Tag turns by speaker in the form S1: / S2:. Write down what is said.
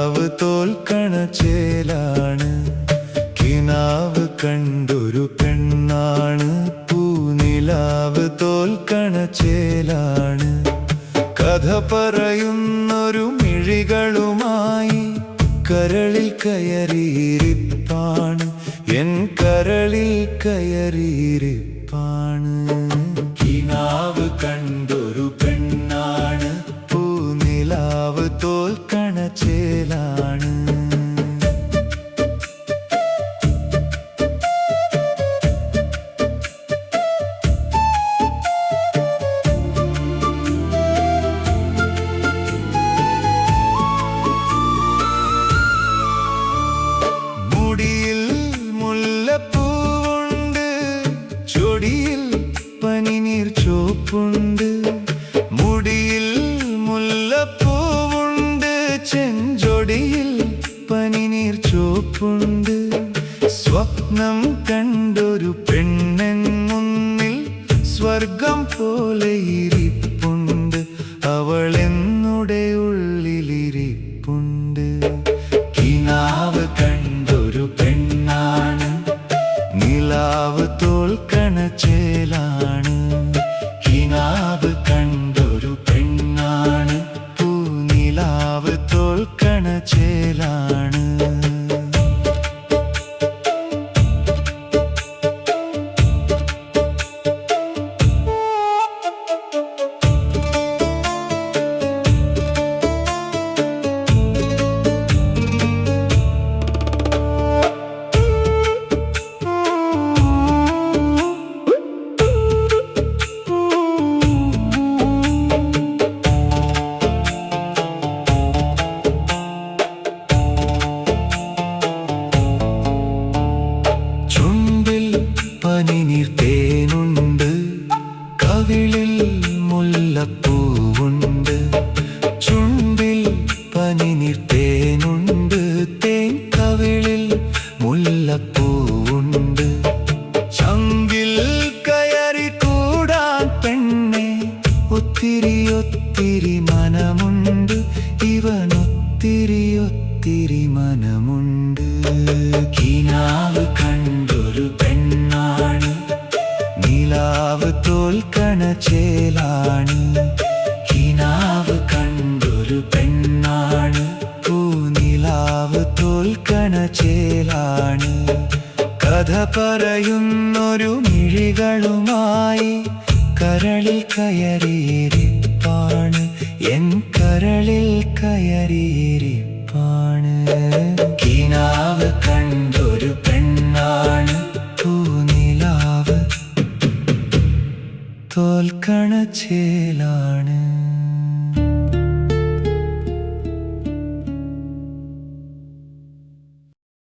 S1: നിലാവ് തോൽക്കണ ചേലാണ്. കിനാവ് കണ്ടൊരു പെണ്ണാണ്. പൂനിലാവ് തോൽക്കണ ചേലാണ്. കഥ പറയുന്നൊരു മിഴികളുമായി കരളിൽ കയറിയിരിപ്പാണ്. എൻ കരളിൽ കയറിയിരിപ്പാണ്. കിനാവ് കണ്ടൊരു പെണ്ണാണ്. പൂനിലാവ് തോൽക്കണ ചേലാണ്. മുടിയിൽ മുല്ലപ്പൂവുണ്ട്, ചൊടിയിൽ പനിനീർ ചോപ്പുണ്ട്. മുടിയിൽ മുല്ലപ്പൂവുണ്ട്, ചെഞ്ചൊടിയിൽ പനിനീർ ചോപ്പുണ്ട്. സ്വപ്നം കണ്ടൊരു പെണ്ണൻ മുന്നിൽ സ്വർഗം പോലെ ഇരിപ്പുണ്ട്. അവളെന്നുടെ ഉള്ളിലിരിപ്പുണ്ട്. കിനാവ് കണ്ടൊരു പെണ്ണാണ്. നിലാവ് തോൽക്കണ ചേലാണ്. കിനാവ് കണ്ടൊരു പെണ്ണാണ്. പൂനിലാവ് തോൽക്കണ ചേലാണ്. പനിനീർ തേനുണ്ട്, കവിളിൽ മുല്ലപ്പൂവുണ്ട്. ചുണ്ടിൽ പനിനീർ തേനുണ്ട്, തേൻ കവിളിൽ മുല്ലപ്പൂവുണ്ട്. ചങ്കിൽ കയറി കൂടാൻ പെണ്ണെ ഒത്തിരി ഒത്തിരി മനമുണ്ട്. ഇവനൊത്തിരി ഒത്തിരി മനമുണ്ട്. കിനാവ് കണ്ടൊരു പെണ്ണാണ്. നിലാവ് തോൽക്കണ ചേലാണ്. കിനാവ് കണ്ടൊരു പെണ്ണാണ്. പൂനിലാവ് തോൽക്കണ ചേലാണ്. കഥ പറയുന്നൊരു മിഴികളുമായി കരളിൽ കയറിയിരിപ്പാണ്. എൻ കരളിൽ കയറിയിരിപ്പാണ്. കിനാവ് കണ്ടൊരു പെണ്ണാണ്. പൂനിലാവ് തോൽക്കണ ചേ